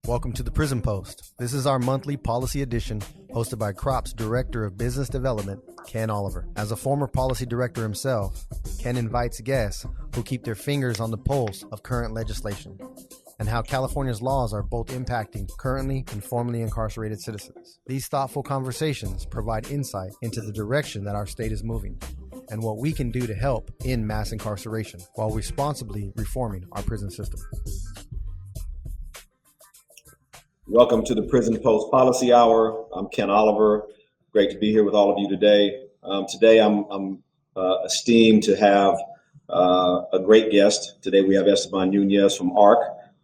Welcome to the Prison Post. This is our monthly policy edition hosted by CROP's Director of Business Development, Ken Oliver. As a former policy director himself, Ken invites guests who keep their fingers on the pulse of current legislation and how California's laws are both impacting currently and formerly incarcerated citizens. These thoughtful conversations provide insight into the direction that our state is moving and what we can do to help in mass incarceration while responsibly reforming our prison system. Welcome to the Prison Post Policy Hour. I'm Ken Oliver. Great to be here with all of you today. Today I'm esteemed to have a great guest. Today we have Esteban Núñez from ARC,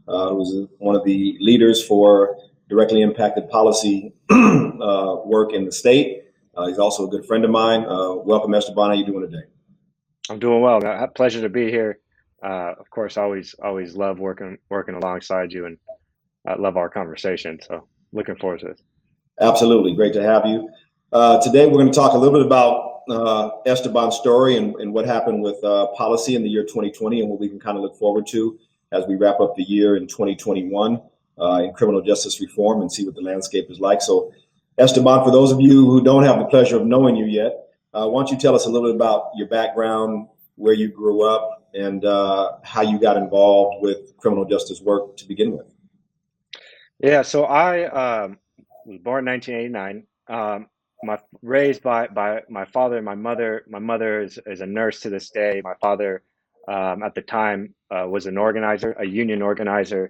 who's one of the leaders for directly impacted policy work in the state. He's also a good friend of mine. Welcome, Esteban. How are you doing today? I'm doing well. Pleasure to be here. Of course, always love working alongside you, and I love our conversation. So looking forward to this. Absolutely. Great to have you. Today, we're going to talk a little bit about Esteban's story and what happened with policy in the year 2020 and what we can kind of look forward to as we wrap up the year in 2021 in criminal justice reform and see what the landscape is like. So, Esteban, for those of you who don't have the pleasure of knowing you yet, why don't you tell us a little bit about your background, where you grew up, and how you got involved with criminal justice work to begin with? Yeah, so I was born in 1989. Raised by my father and my mother. My mother is a nurse to this day. My father, at the time, was an organizer, a union organizer.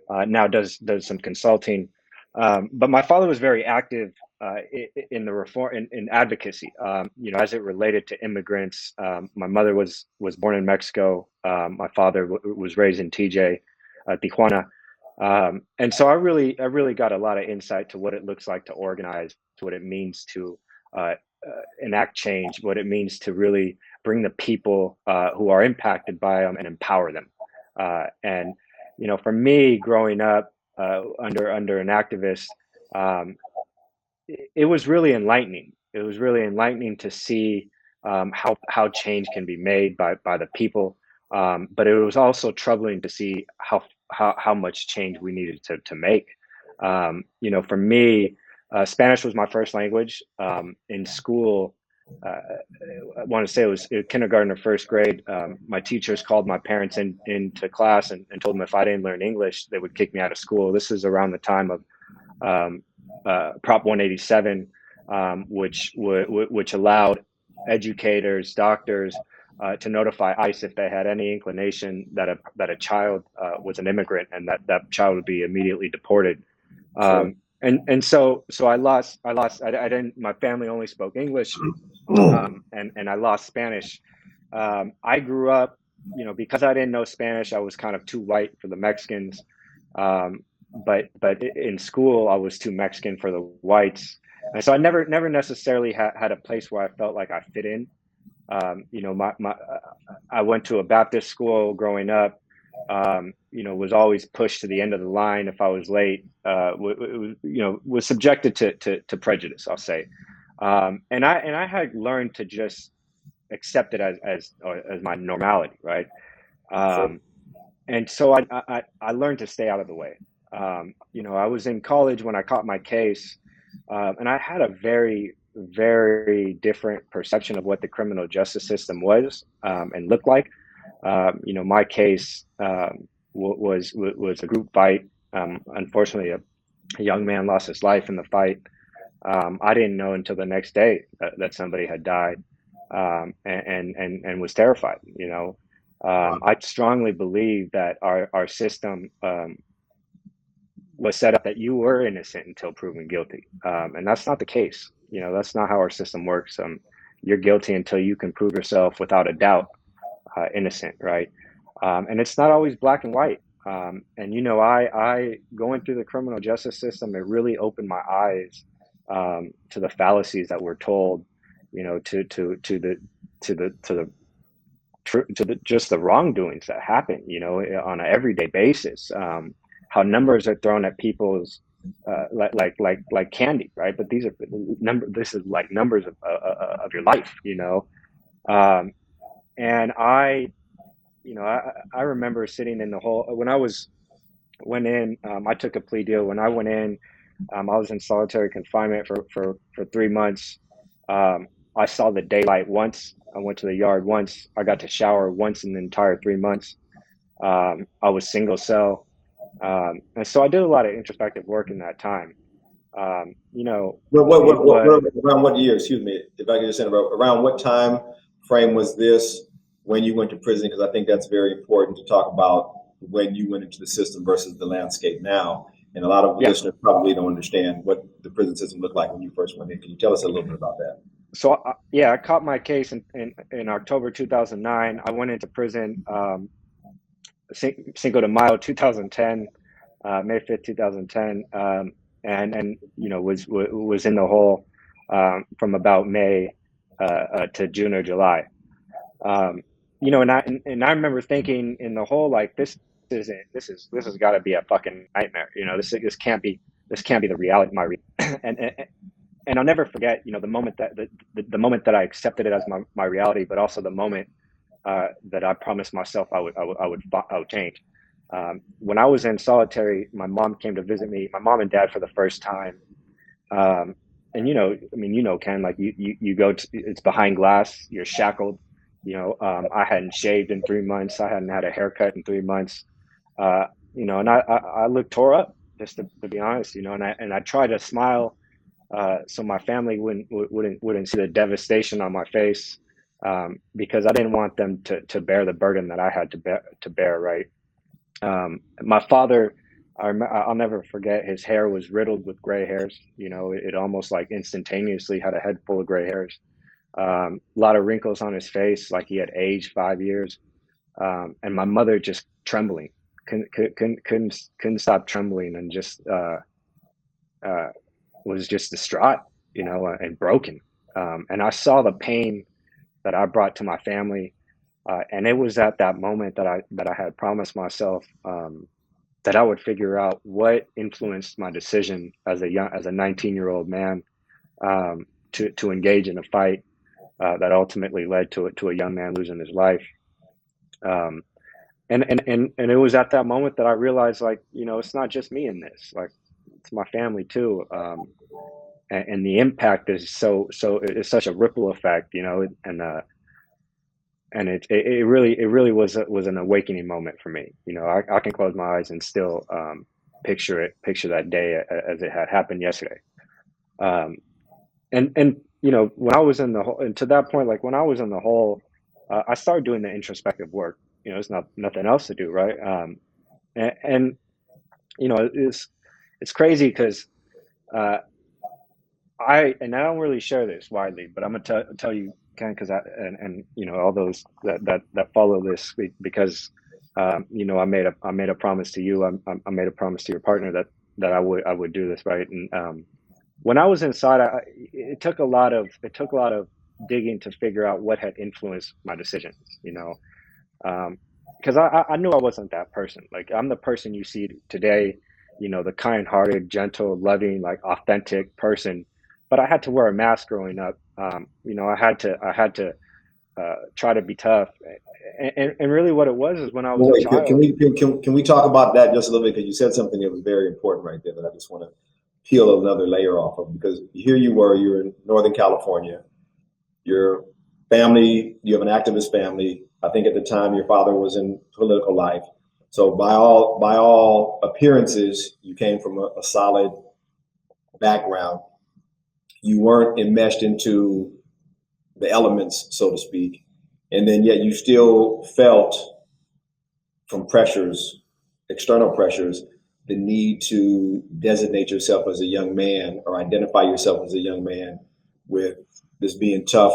Now does some consulting. But my father was very active in the reform in advocacy. As it related to immigrants. My mother was born in Mexico. My father was raised in TJ, Tijuana. And so I really got a lot of insight to what it looks like to organize, to what it means to enact change, what it means to really bring the people who are impacted by them and empower them. And for me, growing up under an activist, it was really enlightening. It was really enlightening to see how change can be made by the people. But it was also troubling to see how much change we needed to make. For me, Spanish was my first language. In school, I want to say it was kindergarten or first grade. My teachers called my parents into class and told them if I didn't learn English, they would kick me out of school. This is around the time of Prop 187, which allowed educators, doctors, to notify ICE if they had any inclination that a child was an immigrant and that child would be immediately deported. And so I didn't. My family only spoke English, and I lost Spanish. I grew up, because I didn't know Spanish, I was kind of too white for the Mexicans. But in school, I was too Mexican for the whites, and so I never necessarily had a place where I felt like I fit in. I went to a Baptist school growing up. Was always pushed to the end of the line if I was late. Was subjected to prejudice, I'll say. And I had learned to just accept it as my normality, right? And so I learned to stay out of the way. I was in college when I caught my case, and I had a very, very different perception of what the criminal justice system was and looked like. My case was a group fight. Unfortunately, a young man lost his life in the fight. I didn't know until the next day that somebody had died, and was terrified. I strongly believe that our system was set up that you were innocent until proven guilty, and that's not the case. That's not how our system works. You're guilty until you can prove yourself without a doubt innocent, right? And it's not always black and white. And I going through the criminal justice system, it really opened my eyes to the fallacies that we're told, to just the wrongdoings that happen, on an everyday basis. How numbers are thrown at people's like candy, right? But these are this is like numbers of your life, and I remember sitting in the hall when I was went in. I took a plea deal. When I went in, I was in solitary confinement for 3 months. I saw the daylight once. I went to the yard once. I got to shower once in the entire 3 months. I was single cell. And so I did a lot of introspective work in that time. You know, it was, Around what year, excuse me, if I could just interrupt, around what time frame was this when you went to prison? Because I think that's very important to talk about when you went into the system versus the landscape now. And a lot of yeah. listeners probably don't understand what the prison system looked like when you first went in. Can you tell us a little bit about that? So yeah, I caught my case in October 2009. I went into prison Cinco de Mayo 2010, May 5th, 2010, and you know was in the hole from about May to June or July. You know, and I remember thinking in the hole, like, this has got to be a fucking nightmare. You know, this can't be the reality. And I'll never forget, you know, the moment that the moment that I accepted it as my reality, but also the moment that I promised myself I would change. When I was in solitary, my mom came to visit me, my mom and dad, for the first time. And you know, I mean, you know, Ken, like you go to, it's behind glass, you're shackled. You know, I hadn't shaved in 3 months. I hadn't had a haircut in 3 months. You know, and I looked tore up, just to be honest. You know, and I tried to smile so my family wouldn't see the devastation on my face, because I didn't want them to bear the burden that I had to bear. Right. My father, I'll never forget. His hair was riddled with gray hairs. You know, it almost like instantaneously had a head full of gray hairs. A lot of wrinkles on his face, like he had aged 5 years. And my mother just trembling, couldn't stop trembling, and just was just distraught, you know, and broken. And I saw the pain that I brought to my family, and it was at that moment that I had promised myself that I would figure out what influenced my decision as a 19-year-old man to engage in a fight that ultimately led to a young man losing his life. And it was at that moment that I realized, like, you know, it's not just me in this. Like, it's my family too. And the impact is it's such a ripple effect, you know, and it really was an awakening moment for me. You know, I can close my eyes and still picture that day as it had happened yesterday. And you know, when I was in the hole, and to that point, like when I was in the hole, I started doing the introspective work. You know, there's nothing else to do, right? And you know, it's crazy because I don't really share this widely, but I'm gonna tell you, Ken, because and you know, all those that follow this, because you know, I made a promise to you. I made a promise to your partner that I would do this, right? And when I was inside, it took a lot of digging to figure out what had influenced my decisions. You know, because I knew I wasn't that person. Like, I'm the person you see today. You know, the kind-hearted, gentle, loving, like authentic person. But I had to wear a mask growing up. You know, I had to try to be tough. And really, what it was is when I was a child. Can we talk about that just a little bit? Because you said something that was very important right there that I just want to peel another layer off of. Because here you're in Northern California. Your family, you have an activist family. I think at the time your father was in political life. So by all appearances, you came from a solid background. You weren't enmeshed into the elements, so to speak. And then yet you still felt from pressures, external pressures, the need to designate yourself as a young man or identify yourself as a young man with this being tough,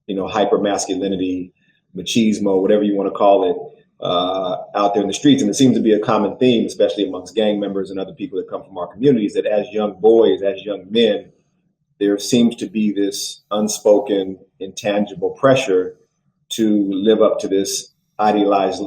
you know, hyper masculinity, machismo, whatever you want to call it, out there in the streets. And it seems to be a common theme, especially amongst gang members and other people that come from our communities, that as young boys, as young men, there seems to be this unspoken, intangible pressure to live up to this idealized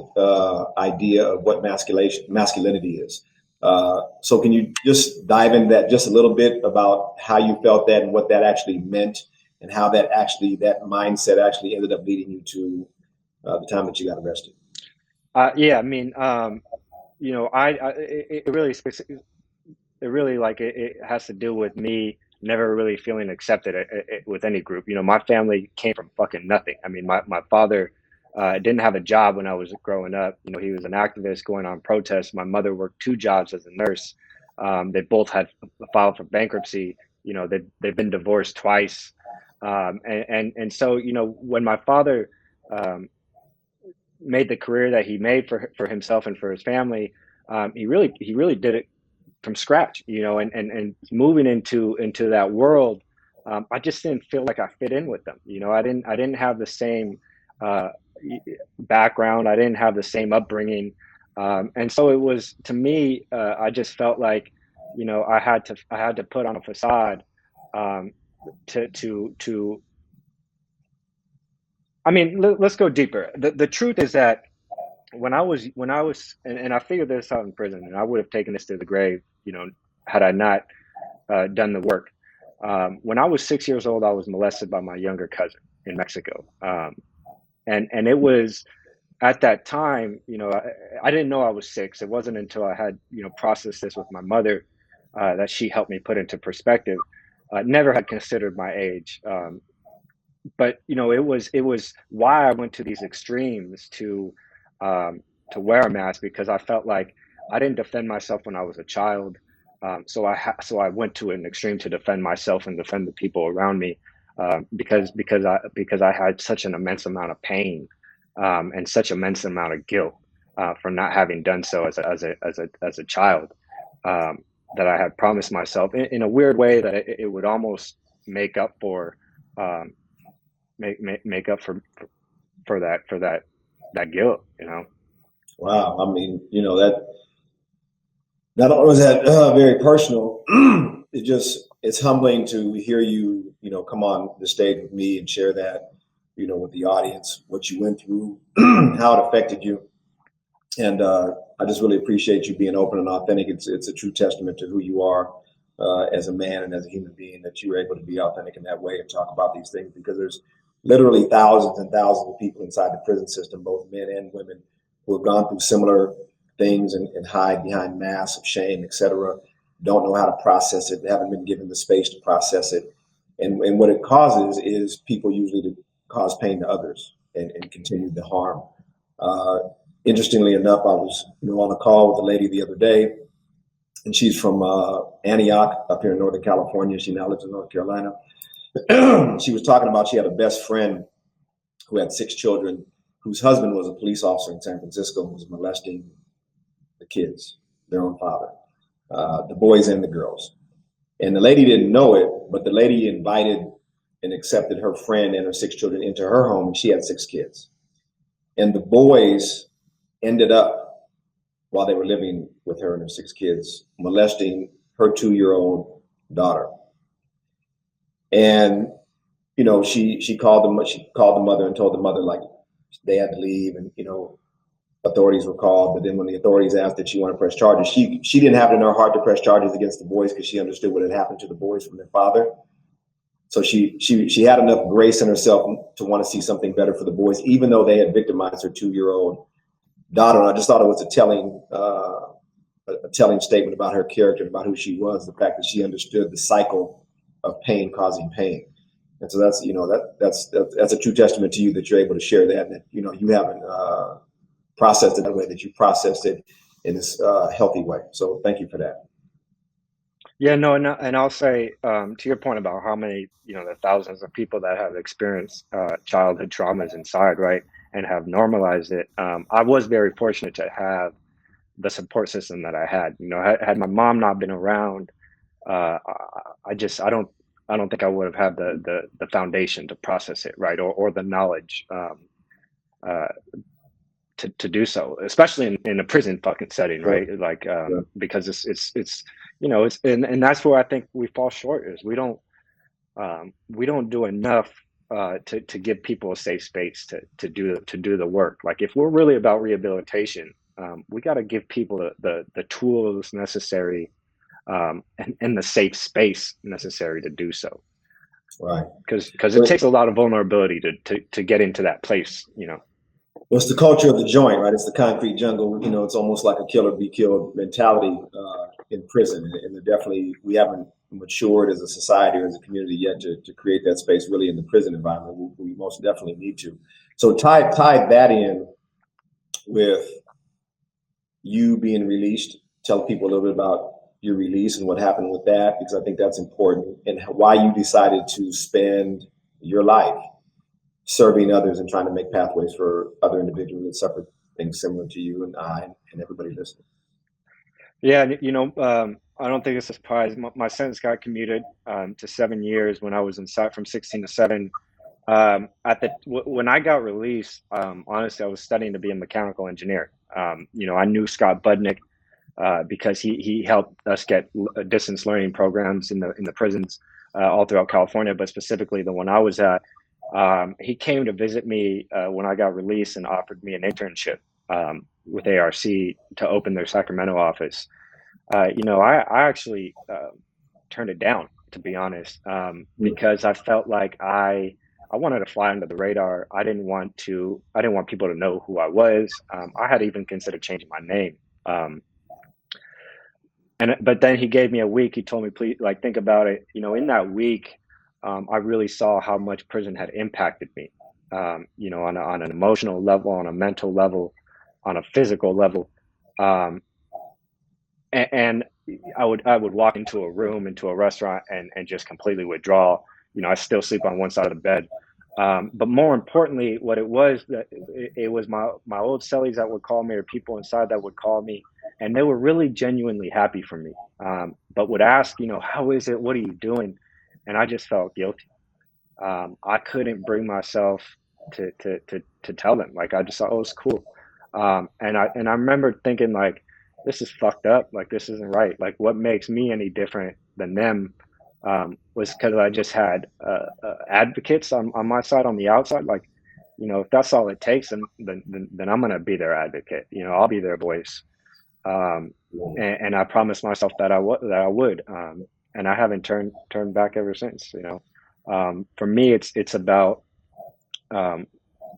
idea of what masculinity is. So can you just dive into that just a little bit about how you felt that and what that actually meant, and how that mindset actually ended up leading you to the time that you got arrested? Yeah, I mean, it really it really it has to do with me never really feeling accepted with any group. My family came from fucking nothing. I mean, my father didn't have a job when I was growing up. He was an activist going on protests. My mother worked two jobs as a nurse. They both had filed for bankruptcy. They've been divorced twice. And so, when my father made the career that he made for himself and for his family, he really did it from scratch, and moving into that world, I just didn't feel like I fit in with them. I didn't have the same uh, background. I didn't have the same upbringing, and so it was to me. I just felt like, I had to put on a facade, um, to. I mean, let's go deeper. The truth is that when I was and I figured this out in prison, and I would have taken this to the grave, had I not done the work. When I was 6 years old, I was molested by my younger cousin in Mexico, and it was at that time, I didn't know I was six. It wasn't until I had processed this with my mother, that she helped me put into perspective. Never had considered my age, but it was why I went to these extremes to wear a mask, because I felt like I didn't defend myself when I was a child. So I went to an extreme to defend myself and defend the people around me, because I had such an immense amount of pain, and such immense amount of guilt, for not having done so as a child, um, that I had promised myself in a weird way that it would almost make up for, um, make up for that guilt. Wow. I mean, that not only is that very personal, it's humbling to hear you, come on the stage with me and share that, with the audience, what you went through, how it affected you. And I just really appreciate you being open and authentic. It's a true testament to who you are, as a man and as a human being, that you were able to be authentic in that way and talk about these things, because there's literally thousands and thousands of people inside the prison system, both men and women, who have gone through similar things and hide behind masks of shame, etc. Don't know how to process it. They haven't been given the space to process it. And what it causes is people usually to cause pain to others and continue the harm. Uh, Interestingly enough, I was on a call with a lady the other day, and she's from Antioch up here in Northern California. She now lives in North Carolina. She was talking about she had a best friend who had 6 children, whose husband was a police officer in San Francisco, who was molesting the kids, their own father, the boys and the girls. And the lady didn't know it, but the lady invited and accepted her friend and her 6 children into her home, and she had 6 kids. And the boys ended up, while they were living with her and her 6 kids, molesting her 2-year-old daughter. And she called the mother and told the mother, like, they had to leave, and authorities were called. But then when the authorities asked if she wanted to press charges, she didn't have it in her heart to press charges against the boys, because she understood what had happened to the boys from their father. So she had enough grace in herself to want to see something better for the boys, even though they had victimized her 2-year-old daughter. And I just thought it was a telling statement about her character and about who she was, the fact that she understood the cycle of pain causing pain. And so that's a true testament to you, that you're able to share that you haven't processed it the way that you processed it in this healthy way. So thank you for that. Yeah, no, and I'll say, to your point about how many, the thousands of people that have experienced childhood traumas inside, right, and have normalized it. I was very fortunate to have the support system that I had. Had my mom not been around, I don't think I would have had the foundation to process it, right, or the knowledge, uh, to do so, especially in a prison fucking setting, right? Like, because it's and that's where I think we fall short, is we don't do enough, to give people a safe space to do the work. Like, if we're really about rehabilitation, we got to give people the tools necessary, and the safe space necessary to do so. Right. Because it takes a lot of vulnerability to get into that place. Well, it's the culture of the joint, right? It's the concrete jungle. It's almost like a kill or be killed mentality in prison. And definitely, we haven't matured as a society or as a community yet to create that space really in the prison environment. We most definitely need to. So tie that in with you being released. Tell people a little bit about your release and what happened with that, because I think that's important, and why you decided to spend your life serving others and trying to make pathways for other individuals that suffer things similar to you and I and everybody listening. Yeah, I don't think it's a surprise. My sentence got commuted to 7 years when I was inside from 16 to 7. When I got released, honestly, I was studying to be a mechanical engineer. I knew Scott Budnick because he helped us get distance learning programs in the prisons all throughout California, but specifically the one I was at. He came to visit me when I got released and offered me an internship with ARC to open their Sacramento office. I actually turned it down, to be honest, because I felt like I wanted to fly under the radar. I didn't want people to know who I was. I had even considered changing my name. But then he gave me a week. He told me, please, like, think about it. In that week, I really saw how much prison had impacted me. On an emotional level, on a mental level, on a physical level. And I would walk into a room, into a restaurant, and just completely withdraw. I still sleep on one side of the bed. But more importantly, what it was, that it was my old cellies that would call me, or people inside that would call me, and they were really genuinely happy for me. But would ask, how is it? What are you doing? And I just felt guilty. I couldn't bring myself to tell them. Like, I just thought, oh, it's cool. And I remember thinking, like, this is fucked up. Like, this isn't right. Like, what makes me any different than them was because I just had advocates on my side, on the outside. Like, if that's all it takes, then I'm gonna be their advocate. I'll be their voice. And I promised myself that I would. And I haven't turned back ever since. For me, it's about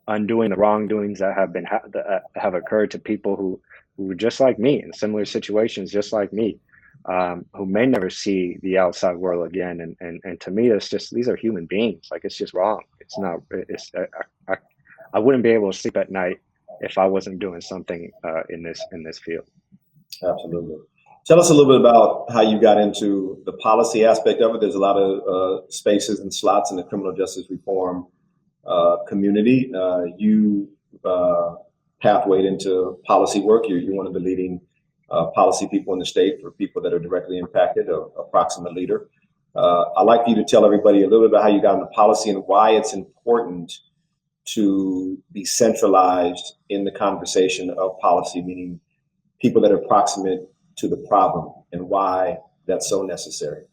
undoing the wrongdoings that that have occurred to people who were just like me, in similar situations, just like me, who may never see the outside world again. And to me, it's just, these are human beings. Like, it's just wrong. It's not. I wouldn't be able to sleep at night if I wasn't doing something in this field. Absolutely. Tell us a little bit about how you got into the policy aspect of it. There's a lot of spaces and slots in the criminal justice reform community. You pathwayed into policy work. You're one of the leading policy people in the state for people that are directly impacted, a proximate leader. I'd like you to tell everybody a little bit about how you got into policy and why it's important to be centralized in the conversation of policy, meaning people that are proximate to the problem, and why that's so necessary.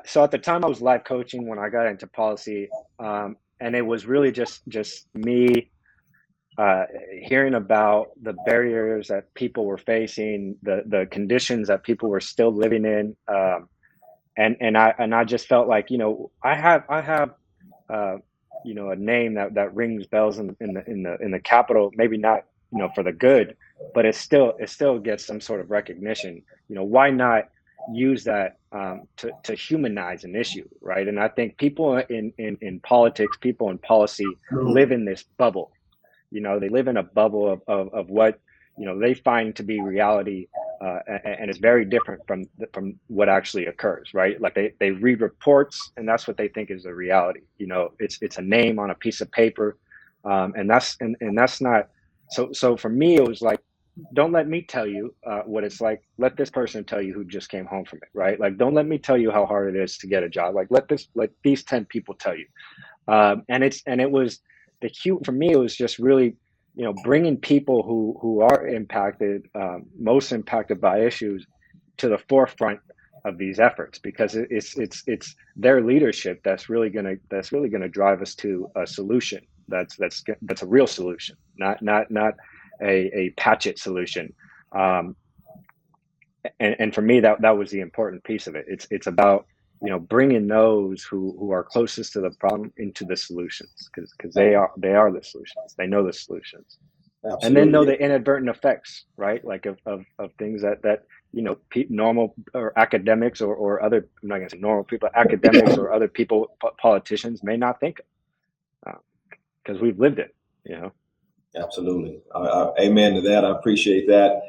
So at the time, I was life coaching when I got into policy, and it was really just me hearing about the barriers that people were facing, the conditions that people were still living in, and I just felt like, I have a name that rings bells in the capital, maybe not for the good, but it still gets some sort of recognition. Why not use that to humanize an issue, right? And I think people in politics, people in policy, live in this bubble. They live in a bubble of what they find to be reality, and it's very different from what actually occurs, right? Like, they read reports, and that's what they think is the reality. It's a name on a piece of paper, and that's not. So for me, it was like, don't let me tell you what it's like. Let this person tell you who just came home from it, right? Like, don't let me tell you how hard it is to get a job. Like, let these 10 people tell you. It was for me, it was just really, bringing people who are impacted, most impacted by issues, to the forefront of these efforts, because it's their leadership that's really gonna drive us to a solution that's a real solution, not a patch it solution. And for me, that was the important piece of it. It's about bringing those who are closest to the problem into the solutions, because they are the solutions. They know the solutions. Absolutely. And then know the inadvertent effects, right? Like of things that normal or academics or other, I'm not gonna say normal people, academics or other people, politicians may not think of, because we've lived it, Absolutely. Amen to that. I appreciate that.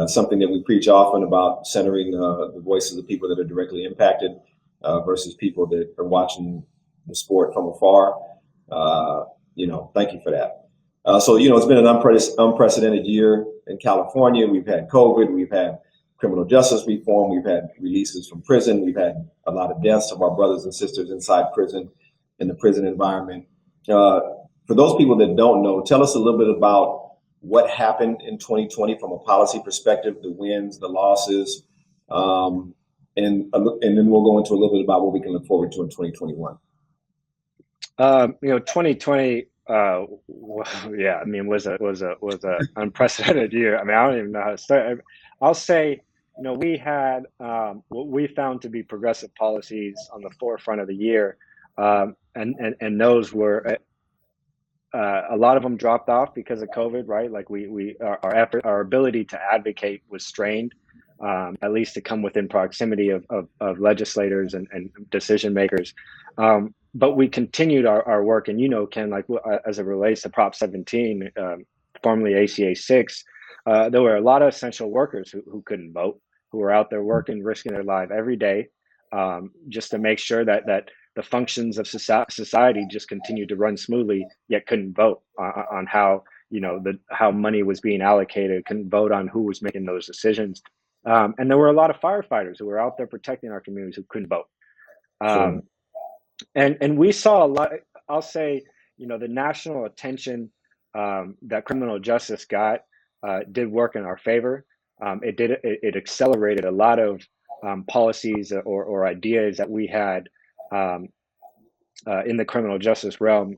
Something that we preach often about centering the voices of people that are directly impacted versus people that are watching the sport from afar. Thank you for that. So it's been an unprecedented year in California. We've had COVID, we've had criminal justice reform, we've had releases from prison, we've had a lot of deaths of our brothers and sisters inside prison, in the prison environment. For those people that don't know, tell us a little bit about what happened in 2020 from a policy perspective, the wins, the losses, and then we'll go into a little bit about what we can look forward to in 2021. 2020, yeah, I mean, was a unprecedented year. I mean, I don't even know how to start. I'll say, we had what we found to be progressive policies on the forefront of the year, and those were. A lot of them dropped off because of COVID, right? Like our ability to advocate was strained, at least to come within proximity of legislators and decision makers. But we continued our work, and Ken, like as it relates to Prop 17, formerly ACA 6, there were a lot of essential workers who couldn't vote, who were out there working, risking their life every day, just to make sure that the functions of society just continued to run smoothly, yet couldn't vote on how how money was being allocated, couldn't vote on who was making those decisions. And there were a lot of firefighters who were out there protecting our communities who couldn't vote. Sure. And we saw a lot. I'll say, the national attention that criminal justice got did work in our favor. It accelerated a lot of policies or ideas that we had in the criminal justice realm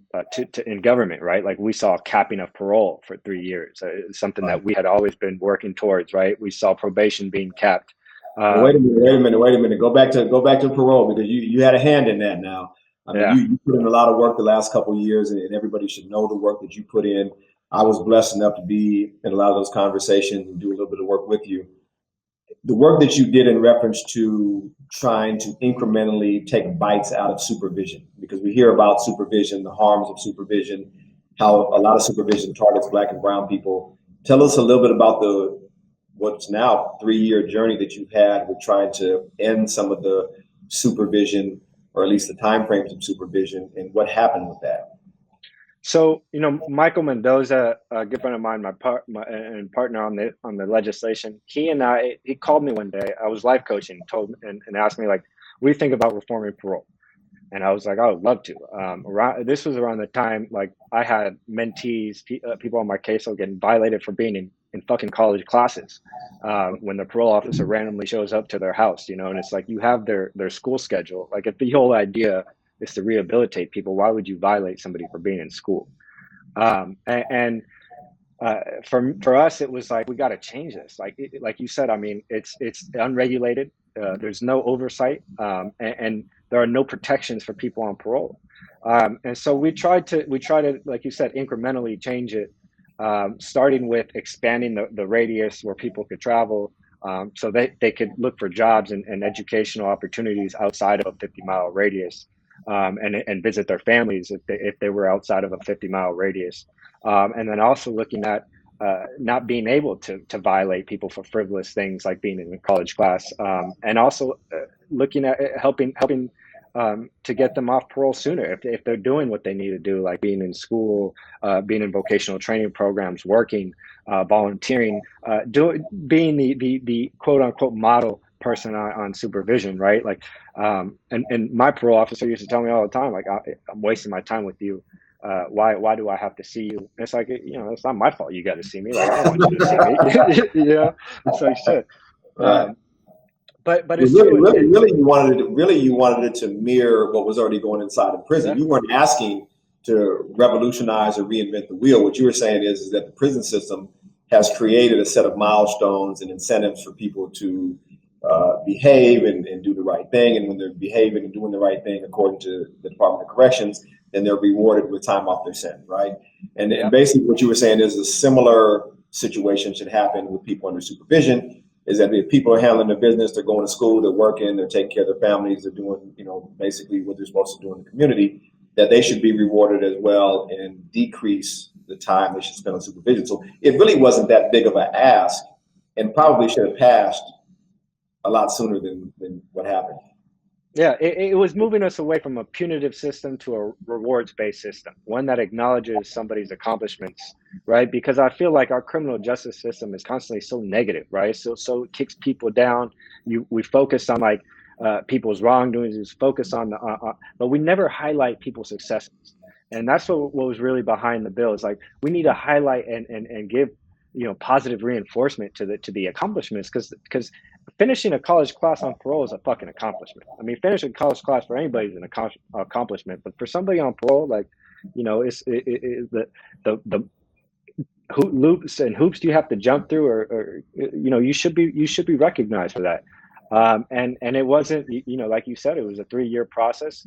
in government, right? Like we saw capping of parole for 3 years, something that we had always been working towards, right? We saw probation being capped. Wait a minute. Go back to parole, because you had a hand in that now. I mean, you put in a lot of work the last couple of years, and everybody should know the work that you put in. I was blessed enough to be in a lot of those conversations and do a little bit of work with you. The work that you did in reference to trying to incrementally take bites out of supervision, because we hear about supervision, the harms of supervision, how a lot of supervision targets Black and brown people. Tell us a little bit about what's now 3-year journey that you've had with trying to end some of the supervision, or at least the timeframes of supervision, and what happened with that. So, Michael Mendoza, a good friend of mine, my partner on the legislation, he called me one day. I was life coaching, told me and asked me, like, what do you think about reforming parole? And I was like, I would love to. This was around the time, like, I had mentees, people on my caseload getting violated for being in fucking college classes, when the parole officer randomly shows up to their house, and it's like, you have their school schedule. Like, if the whole idea is to rehabilitate people, why would you violate somebody for being in school? For us, it was like, we got to change this. Like you said, I mean, it's unregulated. There's no oversight, and there are no protections for people on parole. And so we try to, like you said, incrementally change it, starting with expanding the radius where people could travel, so they could look for jobs and educational opportunities outside of a 50-mile radius, and visit their families if they were outside of a 50-mile radius. And then also looking at not being able to violate people for frivolous things like being in a college class, and also looking at helping to get them off parole sooner if they're doing what they need to do, like being in school, being in vocational training programs, working, volunteering, being the quote unquote model person on supervision, right? Like, and my parole officer used to tell me all the time, like, I'm wasting my time with you. Why do I have to see you? And it's like, it's not my fault you got to see me. Like, I don't want you to see me. It's like shit. But it's really you wanted it to mirror what was already going inside of prison. Yeah. You weren't asking to revolutionize or reinvent the wheel. What you were saying is that the prison system has created a set of milestones and incentives for people to behave and do the right thing. And when they're behaving and doing the right thing according to the Department of Corrections, then they're rewarded with time off their sentence, right? And basically what you were saying is a similar situation should happen with people under supervision, is that if people are handling their business, they're going to school, they're working, they're taking care of their families, they're doing, basically what they're supposed to do in the community, that they should be rewarded as well and decrease the time they should spend on supervision. So it really wasn't that big of an ask, and probably should have passed a lot sooner than what happened. Yeah, it was moving us away from a punitive system to a rewards-based system, one that acknowledges somebody's accomplishments, right? Because I feel like our criminal justice system is constantly so negative, right? So it kicks people down. We focus on like people's wrongdoings, we focus on but we never highlight people's successes, and that's what was really behind the bill. Is like we need to highlight and give positive reinforcement to the accomplishments, because finishing a college class on parole is a fucking accomplishment. I mean, finishing a college class for anybody is an accomplishment, but for somebody on parole, like, it's the loops and hoops you have to jump through, or you should be recognized for that. And it wasn't, like you said, it was a 3-year process.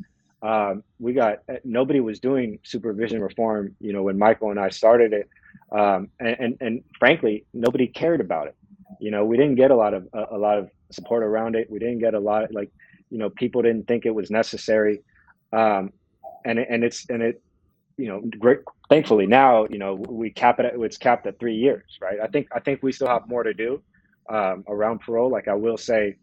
Nobody was doing supervision reform, when Michael and I started it. And frankly, nobody cared about it. We didn't get a lot of support around it. We didn't get a lot of, people didn't think it was necessary. Great. Thankfully now, it's capped at 3 years, right? I think we still have more to do around parole. Like I will say,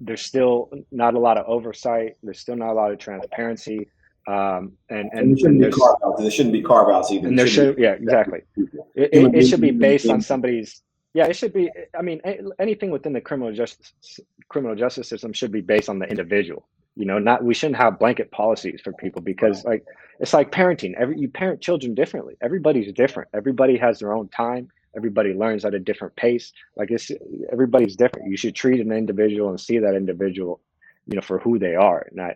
there's still not a lot of oversight. There's still not a lot of transparency. And there shouldn't be carve-outs. There shouldn't be carve-outs either. And there should, yeah, exactly. It should be based on somebody's. Yeah, it should be. I mean, anything within the criminal justice system should be based on the individual. We shouldn't have blanket policies for people, because it's like parenting. You parent children differently. Everybody's different. Everybody has their own time. Everybody learns at a different pace. Everybody's different. You should treat an individual and see that individual, for who they are, not.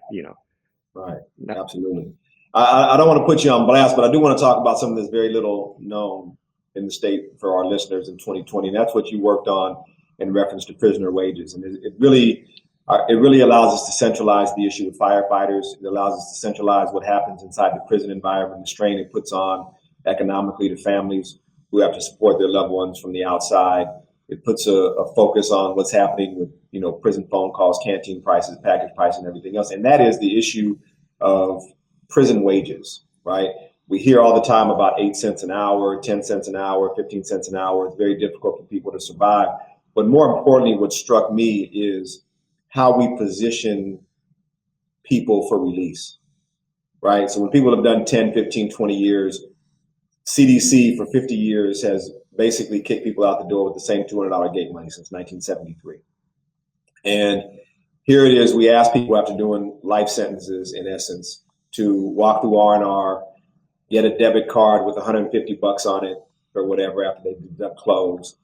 Right. Absolutely. I don't want to put you on blast, but I do want to talk about something that's very little known in the state for our listeners in 2020. And that's what you worked on in reference to prisoner wages. And it really allows us to centralize the issue with firefighters. It allows us to centralize what happens inside the prison environment, the strain it puts on economically to families who have to support their loved ones from the outside. It puts a focus on what's happening with, prison phone calls, canteen prices, package prices, and everything else. And that is the issue of prison wages, right? We hear all the time about 8 cents an hour, 10 cents an hour, 15 cents an hour. It's very difficult for people to survive. But more importantly, what struck me is how we position people for release, right? So when people have done 10, 15, 20 years, CDC for 50 years has basically kicked people out the door with the same $200 gate money since 1973. And here it is, we ask people after doing life sentences, in essence, to walk through R&R, get a debit card with $150 on it or whatever after they deduct clothes,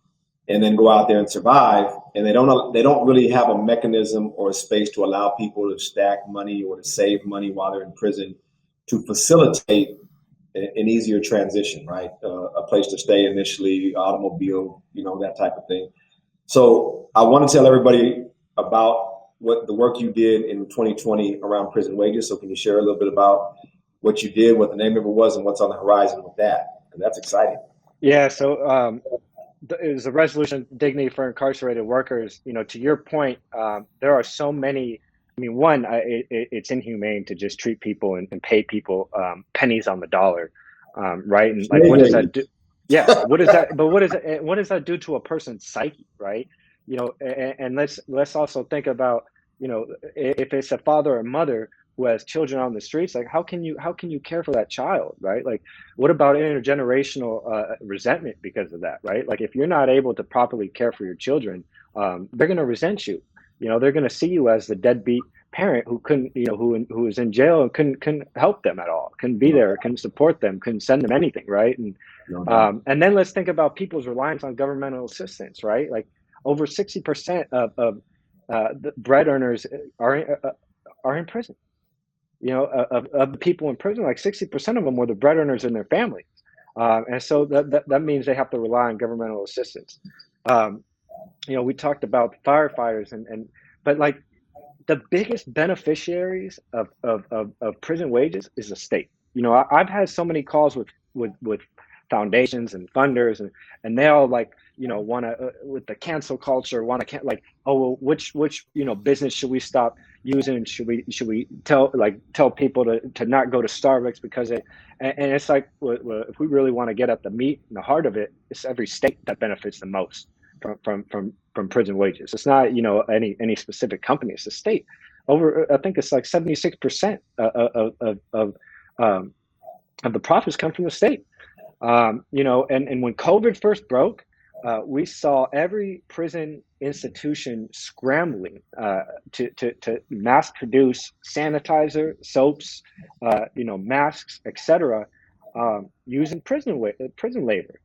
and then go out there and survive. And they don't really have a mechanism or a space to allow people to stack money or to save money while they're in prison to facilitate an easier transition, right? A place to stay initially, automobile, that type of thing. So I want to tell everybody about what the work you did in 2020 around prison wages. So can you share a little bit about what you did, what the name of it was, and what's on the horizon with that? And that's exciting. Yeah. So it was a resolution of dignity for incarcerated workers. To your point, there are so many. I mean, one, it's inhumane to just treat people and pay people pennies on the dollar, right? And what does that do? Yeah, what is that? But what does that do to a person's psyche, right? And let's also think about, if it's a father or mother who has children on the streets, like how can you care for that child, right? Like, what about intergenerational resentment because of that, right? Like, if you're not able to properly care for your children, they're going to resent you. They're going to see you as the deadbeat parent who couldn't, who was in jail and couldn't help them at all, couldn't be there, couldn't support them, couldn't send them anything, right? And then let's think about people's reliance on governmental assistance, right? Like, over 60% of the bread earners are in prison. Of the people in prison, like 60% of them were the bread earners in their families, and so that means they have to rely on governmental assistance. we talked about firefighters but like the biggest beneficiaries of prison wages is the state. I've had so many calls with foundations and funders, and they all like, want to, with the cancel culture, want to, like, oh, well, which business should we stop using? Should we tell people to not go to Starbucks because and it's like, well, if we really want to get at the meat and the heart of it, it's every state that benefits the most from prison wages. It's not any specific company. It's the state. I think it's like 76% of the profits come from the state. And when COVID first broke, we saw every prison institution scrambling to mass produce sanitizer, soaps, masks, etc., using prison labor,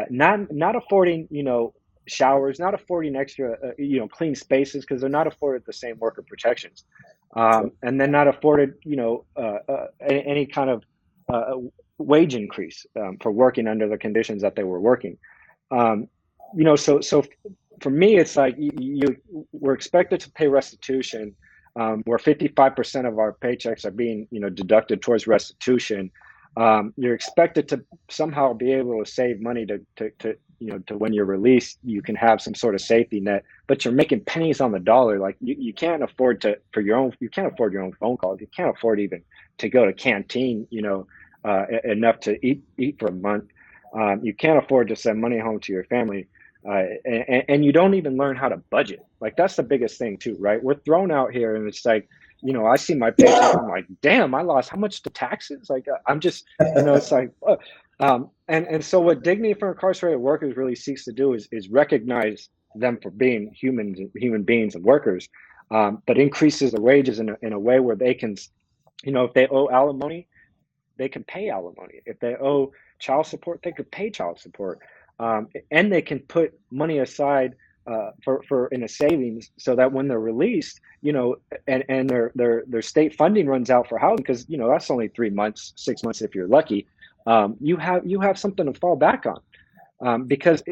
not affording showers, not affording extra clean spaces because they're not afforded the same worker protections, and then not afforded any kind of wage increase for working under the conditions that they were working. So for me, it's like we're expected to pay restitution, where 55% of our paychecks are being deducted towards restitution. You're expected to somehow be able to save money to when you're released, you can have some sort of safety net, but you're making pennies on the dollar. Like you can't afford you can't afford your own phone calls. You can't afford even to go to canteen, enough to eat for a month. You can't afford to send money home to your family. And you don't even learn how to budget. Like that's the biggest thing too, right? We're thrown out here and it's like, I see my paycheck. I'm like, damn, I lost how much to taxes? Like I'm just, it's like, and so what Dignity for Incarcerated Workers really seeks to do is recognize them for being human beings and workers, but increases the wages in a way where they can, if they owe alimony, they can pay alimony. If they owe child support, they could pay child support, and they can put money aside for in a savings so that when they're released, and their state funding runs out for housing, because that's only 3 months, 6 months if you're lucky. You have something to fall back on, because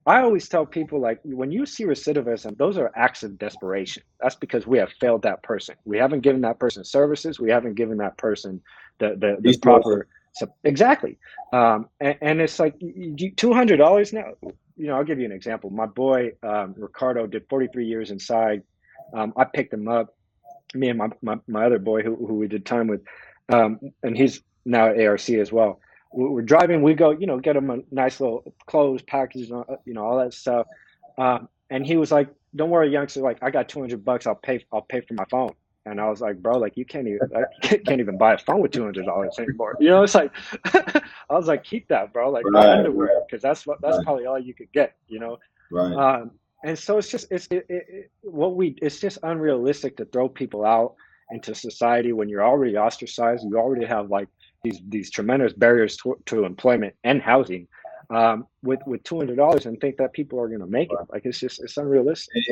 I always tell people, like, when you see recidivism, those are acts of desperation. That's because we have failed that person. We haven't given that person services. We haven't given that person the proper. So exactly. And it's like $200 now. I'll give you an example. My boy Ricardo did 43 years inside. I picked him up. Me and my other boy who we did time with, and he's now at ARC as well. We're driving. We go, get him a nice little clothes package, all that stuff. And he was like, "Don't worry, youngster. Like, I got $200. I'll pay for my phone." And I was like, "Bro, like you can't even buy a phone with $200 anymore." It's like, I was like, "Keep that, bro. Like my underwear, because that's probably all you could get." Right. And so it's just it's just unrealistic to throw people out into society when you're already ostracized. You already have like these tremendous barriers to employment and housing, with $200, and think that people are going to make it. Like it's unrealistic.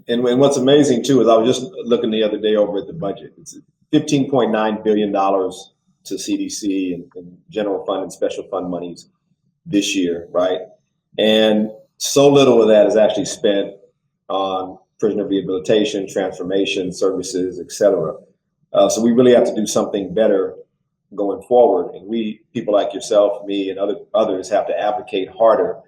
And what's amazing too is I was just looking the other day over at the budget. It's $15.9 billion to CDC and general fund and special fund monies this year, right? And so little of that is actually spent on prisoner rehabilitation, transformation services, etc. So we really have to do something better going forward. And people like yourself, me, and others have to advocate harder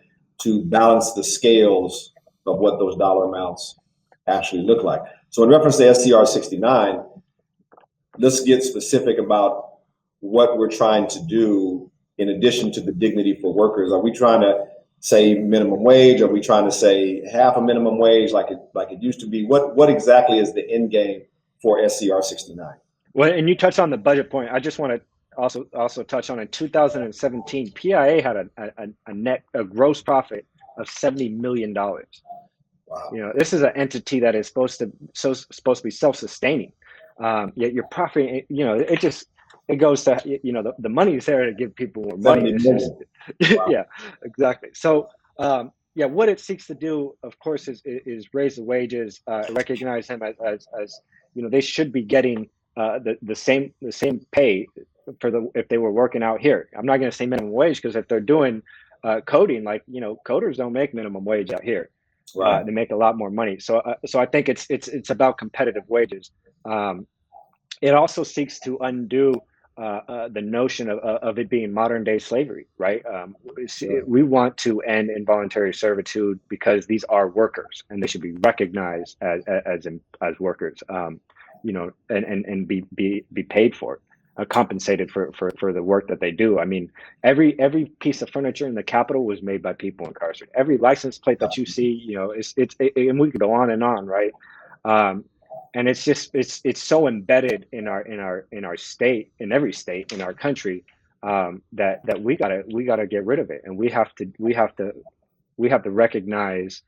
to balance the scales of what those dollar amounts actually look like. So in reference to STR 69, let's get specific about what we're trying to do in addition to the dignity for workers. Are we trying to say minimum wage? Are we trying to say half a minimum wage like it used to be? What exactly is the end game for SCR 69? Well, and you touched on the budget point. I just want to also touch on, in 2017, PIA had a gross profit of $70 million. Wow. This is an entity that is supposed to be self-sustaining. Yet your profit, it goes to, the money is there to give people more money. Wow. Yeah, exactly. So, what it seeks to do, of course, is raise the wages, recognize them as they should be getting the same pay if they were working out here. I'm not going to say minimum wage, because if they're doing coding, like, coders don't make minimum wage out here. Right. They make a lot more money. So I think it's about competitive wages. It also seeks to undo the notion of it being modern day slavery, right? Sure. We want to end involuntary servitude because these are workers and they should be recognized as workers, and be paid for it, compensated for the work that they do. I mean, every piece of furniture in the Capitol was made by people incarcerated. Every license plate that you see, and we could go on and on, right? Um, and it's so embedded in our state, in every state in our country, that we gotta get rid of it, and we have to recognize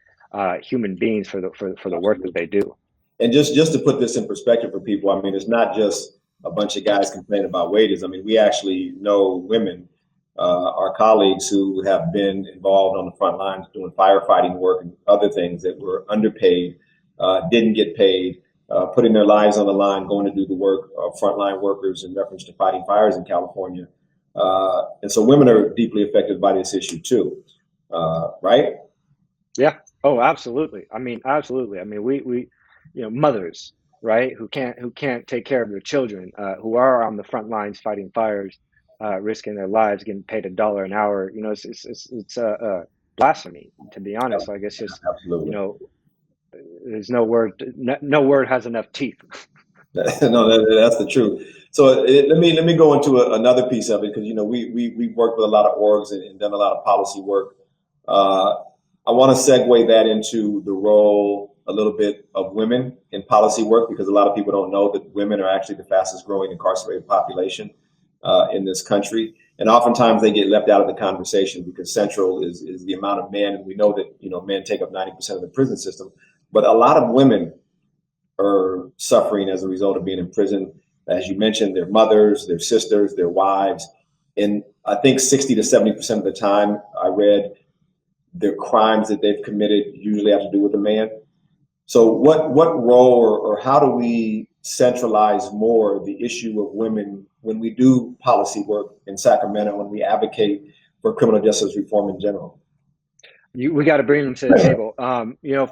human beings for the work that they do. And just to put this in perspective for people, I mean, it's not just a bunch of guys complaining about wages. I mean, we actually know women, our colleagues who have been involved on the front lines doing firefighting work and other things that were underpaid, didn't get paid, putting their lives on the line, going to do the work of frontline workers in reference to fighting fires in California. And so women are deeply affected by this issue too, right? Yeah. Oh, absolutely. I mean, absolutely. I mean, we mothers, right, who can't take care of their children, who are on the front lines fighting fires, risking their lives, getting paid $1 an hour. It's blasphemy, to be honest. Like, it's just, you Absolutely. know, there's no word has enough teeth. No, that's the truth. So let me go into another piece of it, because we've worked with a lot of orgs and done a lot of policy work. Uh, I want to segue that into the role a little bit of women in policy work, because a lot of people don't know that women are actually the fastest growing incarcerated population in this country, and oftentimes they get left out of the conversation because central is the amount of men, and we know that men take up 90% of the prison system, but a lot of women are suffering as a result of being in prison. As you mentioned, their mothers, their sisters, their wives. And I think 60 to 70% of the time I read, their crimes that they've committed usually have to do with a man. So what role, or how do we centralize more the issue of women when we do policy work in Sacramento, when we advocate for criminal justice reform in general? We got to bring them to the table.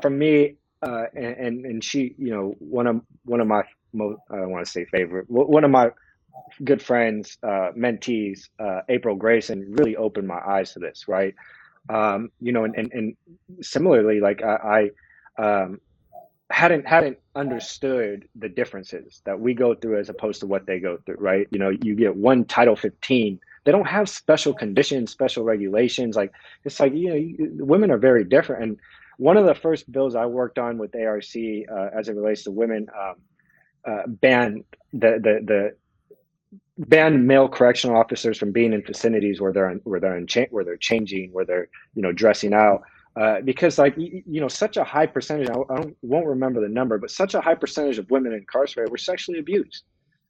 For me, and she, one of my most, I don't want to say favorite, one of my good friends, mentees, April Grayson, really opened my eyes to this, right? And similarly, like I hadn't understood the differences that we go through as opposed to what they go through, right? You get one Title 15. They don't have special conditions, special regulations. Like, it's like, women are very different. And one of the first bills I worked on with ARC, as it relates to women, banned the ban male correctional officers from being in vicinities where they're changing, where they're dressing out, because, like, such a high percentage, won't remember the number, but such a high percentage of women incarcerated were sexually abused.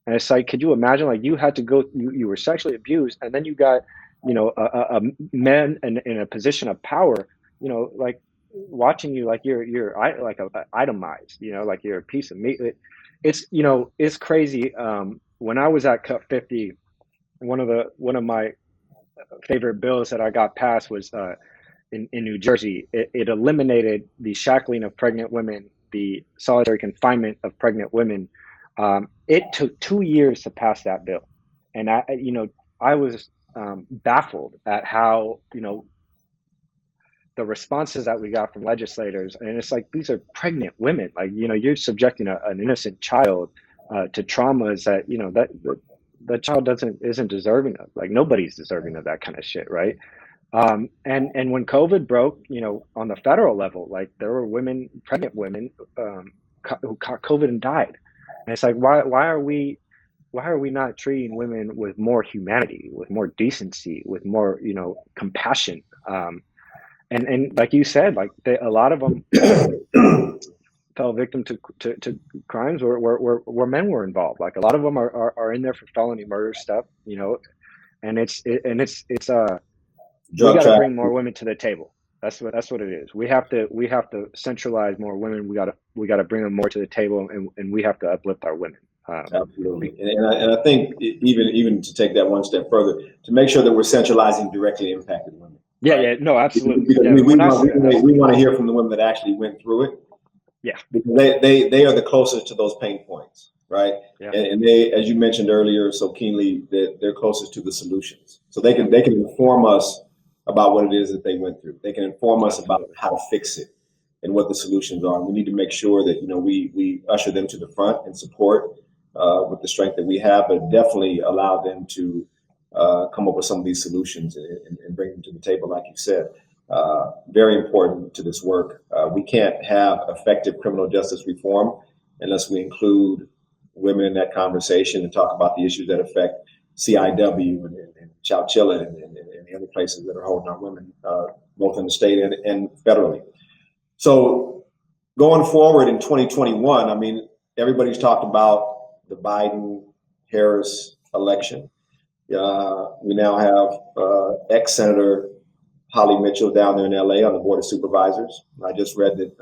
And it's like, could you imagine, like, you had to go, you were sexually abused, and then you got a man in a position of power, like, watching you like you're like itemized, like you're a piece of meat. It's crazy. When I was at Cut 50, one of my favorite bills that I got passed was, in New Jersey. It eliminated the shackling of pregnant women, the solitary confinement of pregnant women. It took 2 years to pass that bill, and I was baffled at how the responses that we got from legislators. And it's like, these are pregnant women. Like, you're subjecting an innocent child to traumas that that the child isn't deserving of. Like, nobody's deserving of that kind of shit, right? And when COVID broke, on the federal level, like, there were pregnant women, who caught COVID and died. And it's like, why are we not treating women with more humanity, with more decency, with more compassion? And like you said, like, a lot of them fell victim to crimes where men were involved. Like, a lot of them are in there for felony murder stuff, and it's we Drug got to bring trafficking. more women to the table. That's what it is. We have to centralize more women. We got to bring them more to the table, and we have to uplift our women. Absolutely. And I think even to take that one step further, to make sure that we're centralizing directly impacted women. Yeah, right? yeah, no, absolutely. Because Yeah, when I say we want to absolutely, hear from the women that actually went through it, yeah, because they are the closest to those pain points, right? yeah, And they, as you mentioned earlier so keenly, that they're closest to the solutions. So yeah, they can inform us about what it is that they went through. They can inform us about absolutely. how to fix it and what the solutions are. And we need to make sure that we usher them to the front and support with the strength that we have, but definitely allow them to come up with some of these solutions and bring them to the table, like you said. Very important to this work. We can't have effective criminal justice reform unless we include women in that conversation and talk about the issues that affect CIW and Chowchilla and the other places that are holding our women, both in the state and federally. So going forward in 2021, I mean, everybody's talked about the Biden-Harris election. We now have ex-Senator Holly Mitchell down there in LA on the Board of Supervisors. I just read that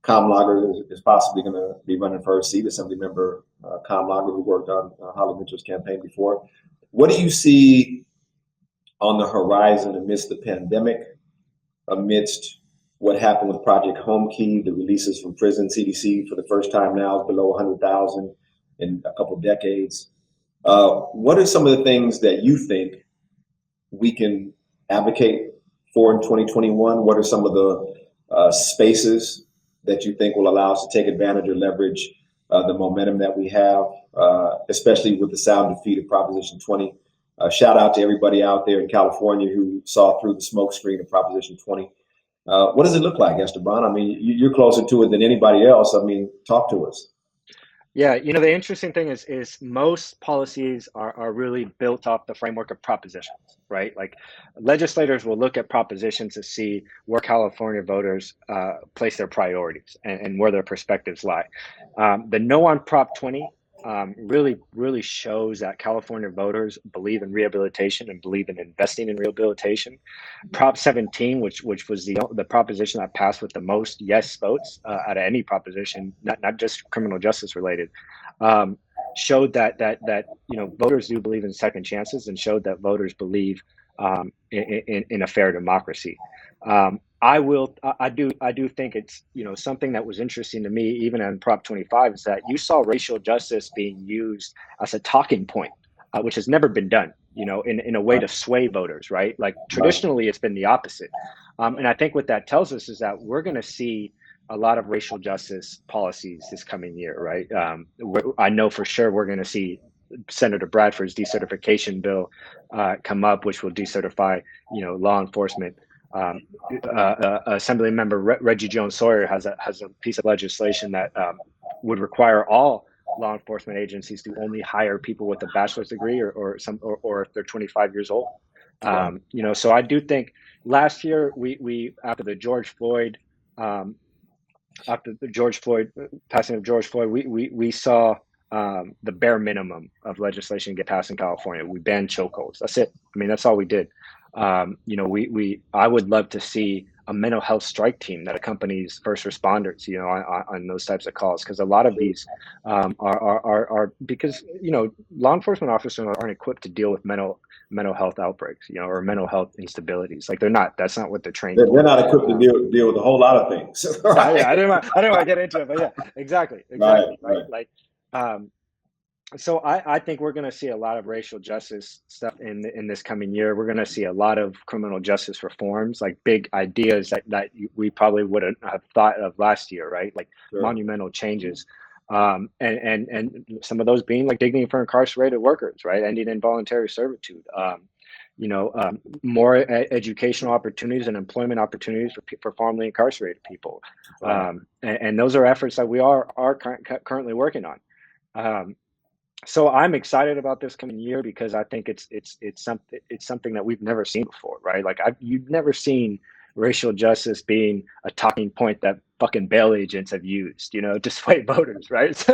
Kamlager is possibly going to be running for her seat, Assemblymember Kamlager, who worked on Holly Mitchell's campaign before. What do you see on the horizon amidst the pandemic, amidst what happened with Project Home Key, the releases from prison? CDC for the first time now is below 100,000 in a couple of decades. What are some of the things that you think we can advocate for in 2021? What are some of the spaces that you think will allow us to take advantage or leverage the momentum that we have, especially with the sound defeat of Proposition 20? Shout out to everybody out there in California who saw through the smoke screen of Proposition 20. What does it look like, Esteban? I mean, you're closer to it than anybody else. I mean, talk to us. Yeah, the interesting thing is most policies are really built off the framework of propositions, right? Like legislators will look at propositions to see where California voters place their priorities and where their perspectives lie. The no on Prop 20 really shows that California voters believe in rehabilitation and believe in investing in rehabilitation. Prop 17, which was the proposition that passed with the most yes votes out of any proposition, not just criminal justice related, showed that voters do believe in second chances and showed that voters believe in a fair democracy. I do think it's something that was interesting to me even in Prop 25 is that you saw racial justice being used as a talking point, which has never been done, in a way to sway voters, right? Like traditionally it's been the opposite. And I think what that tells us is that we're going to see a lot of racial justice policies this coming year, right? I know for sure we're going to see Senator Bradford's decertification bill come up, which will decertify, law enforcement. Assembly member Reggie Jones Sawyer has a piece of legislation that would require all law enforcement agencies to only hire people with a bachelor's degree or if they're 25 years old. So I do think last year we after the passing of George Floyd, we saw the bare minimum of legislation get passed in California. We banned chokeholds. That's it. I mean, that's all we did. I would love to see a mental health strike team that accompanies first responders, on those types of calls, because a lot of these are because law enforcement officers aren't equipped to deal with mental health outbreaks, or mental health instabilities. Like they're not. That's not what they're trained for. They're not equipped to deal with a whole lot of things. Right? Yeah, I didn't want to get into it, but yeah, exactly, Right. right? Like, so I think we're going to see a lot of racial justice stuff in this coming year. We're going to see a lot of criminal justice reforms, like big ideas that we probably wouldn't have thought of last year, right? Like Sure. monumental changes, and some of those being like dignity for incarcerated workers, right? Ending involuntary servitude. More educational opportunities and employment opportunities for formerly incarcerated people, and those are efforts that we are currently working on. So I'm excited about this coming year because I think it's something that we've never seen before, right? Like you've never seen racial justice being a talking point that fucking bail agents have used, to sway voters, right?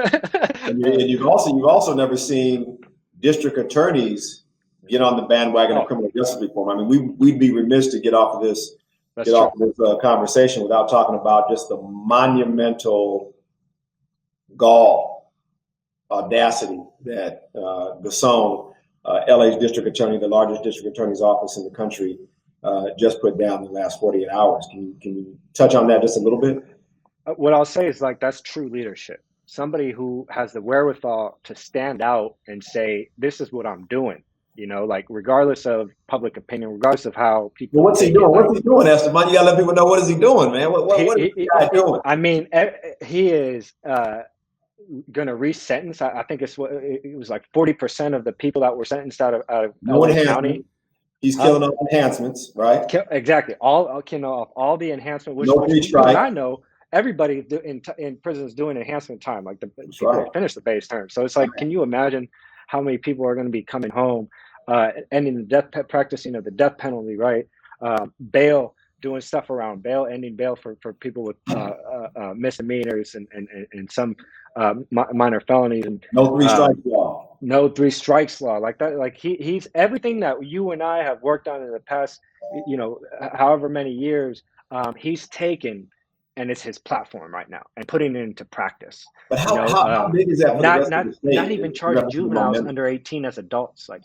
And you've also never seen district attorneys get on the bandwagon of criminal justice reform. I mean, we'd be remiss to get off of this conversation without talking about just the monumental audacity that Gasson, LA's district attorney, the largest district attorney's office in the country, just put down in the last 48 hours. Can you touch on that just a little bit? What I'll say is, like, that's true leadership. Somebody who has the wherewithal to stand out and say, this is what I'm doing, like, regardless of public opinion, regardless of how people Well, what's he take it. doing? Like, What's he doing, Esteban? You gotta let people know, what is he doing, man? What is this guy doing? I mean, he is going to resentence. I think it was like 40% of the people that were sentenced out of No LA enhancement. County. He's killing off enhancements, right? Exactly. All the enhancement, which No free you and I strike. know, everybody in prison is doing enhancement time, like the That's people right. that finish the base term. So it's like, can you imagine how many people are going to be coming home, ending the practicing of the death penalty, right? Bail, doing stuff around bail, ending bail for people with misdemeanors and some minor felonies, and No three strikes law. no three strikes law, like that. Like he's everything that you and I have worked on in the past, however many years. He's taken, and it's his platform right now, and putting it into practice. But how big is that for the rest of the state? Not even charging juveniles under 18 as adults. Like,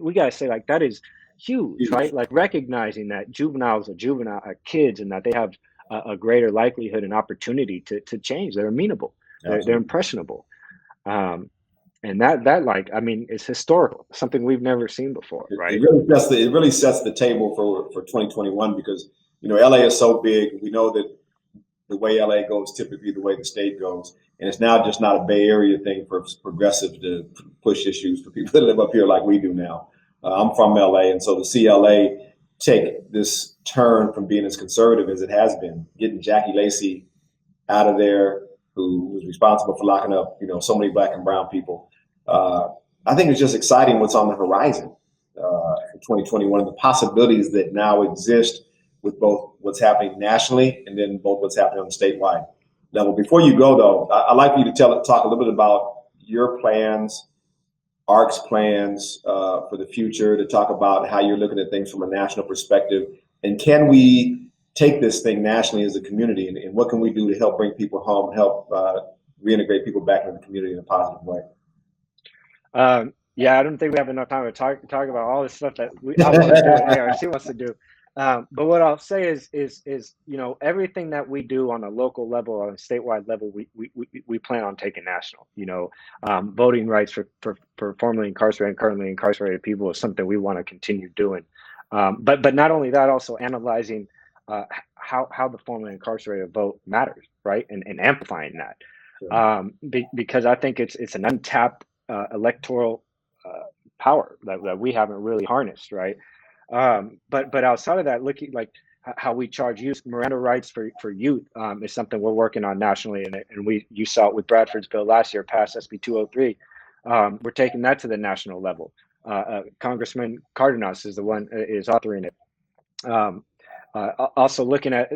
we gotta say, like, that is huge, right? Like, recognizing that juveniles are kids, and that they have a greater likelihood and opportunity to change. They're amenable. They're impressionable. And that, like, I mean, it's historical, something we've never seen before, right? It really sets the table for 2021, because LA is so big. We know that the way LA goes, typically the way the state goes, and it's now just not a Bay Area thing for progressives to push issues for people that live up here like we do now. I'm from LA, and so to see LA take this turn from being as conservative as it has been, getting Jackie Lacey out of there, who was responsible for locking up, so many Black and brown people. I think it's just exciting what's on the horizon for 2021, and the possibilities that now exist with both what's happening nationally and then both what's happening on the statewide level. Before you go, though, I'd like for you to talk a little bit about your plans, ARC's plans for the future, to talk about how you're looking at things from a national perspective, and can we take this thing nationally as a community, and what can we do to help bring people home and help reintegrate people back into the community in a positive way? Yeah, I don't think we have enough time to talk about all this stuff that I want to do and ARC wants to do. But what I'll say is everything that we do on a local level, on a statewide level, we plan on taking national. Voting rights for formerly incarcerated and currently incarcerated people is something we want to continue doing. But not only that, also analyzing how the formerly incarcerated vote matters, right, and amplifying that, because I think it's an untapped electoral power that we haven't really harnessed, right? But outside of that, looking like how we charge youth, Miranda rights for youth is something we're working on nationally, and you saw it with Bradford's bill last year, passed SB 203. We're taking that to the national level. Congressman Cardenas is the one is authoring it. Also looking at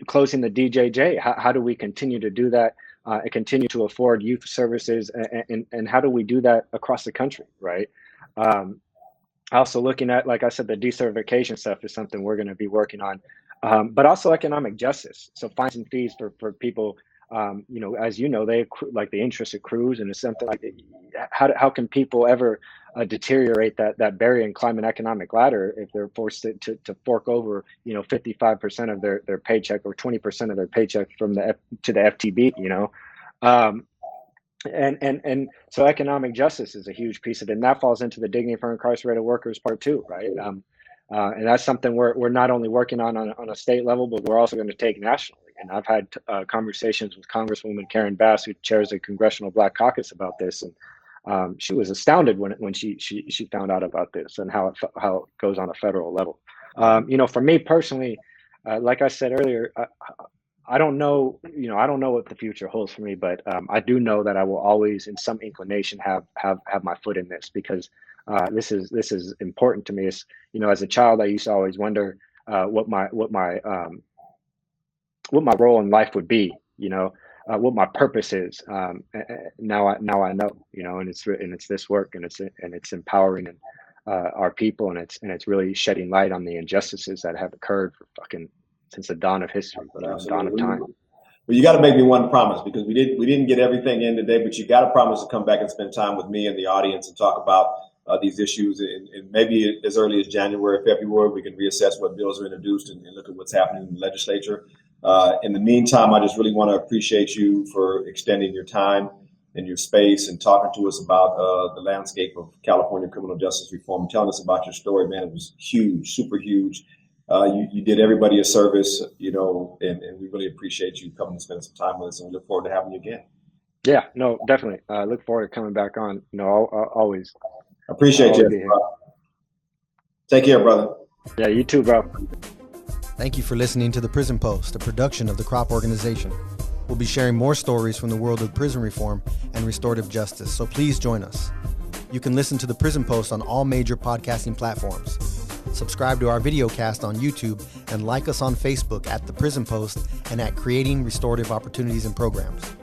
closing the DJJ. How do we continue to do that? And continue to afford youth services, and how do we do that across the country, right? Also looking at, like I said, the decertification stuff is something we're going to be working on, but also economic justice. So fines and fees for people, as they accrue, like the interest accrues, and it's something like, how can people ever deteriorate that barrier and climb an economic ladder if they're forced to fork over 55% of their paycheck or 20% of their paycheck to the FTB, and so economic justice is a huge piece of it, and that falls into the Dignity for Incarcerated Workers Part 2, right? And that's something we're not only working on a state level, but we're also going to take nationally. And I've had conversations with Congresswoman Karen Bass, who chairs the Congressional Black Caucus, about this, and she was astounded when she found out about this and how it goes on a federal level. For me personally, like I said earlier, I don't know, I don't know what the future holds for me, but I do know that I will always, in some inclination, have my foot in this, because this is important to me. It's, as a child, I used to always wonder what my role in life would be, what my purpose is. Now I know, and it's this work, and it's empowering our people, and it's really shedding light on the injustices that have occurred since the dawn of history, dawn of time. Well, you got to make me one promise, because we didn't get everything in today, but you got to promise to come back and spend time with me and the audience and talk about these issues. And maybe as early as January, February, we can reassess what bills are introduced and look at what's happening in the legislature. In the meantime, I just really want to appreciate you for extending your time and your space and talking to us about the landscape of California criminal justice reform, and telling us about your story. Man, it was huge, super huge. You did everybody a service, and we really appreciate you coming and spending some time with us, and we look forward to having you again. Yeah, no, definitely. I look forward to coming back on. Always. Appreciate you. Take care, brother. Yeah, you too, bro. Thank you for listening to The Prison Post, a production of the Crop Organization. We'll be sharing more stories from the world of prison reform and restorative justice, so please join us. You can listen to The Prison Post on all major podcasting platforms. Subscribe to our video cast on YouTube and like us on Facebook at The Prison Post and at Creating Restorative Opportunities and Programs.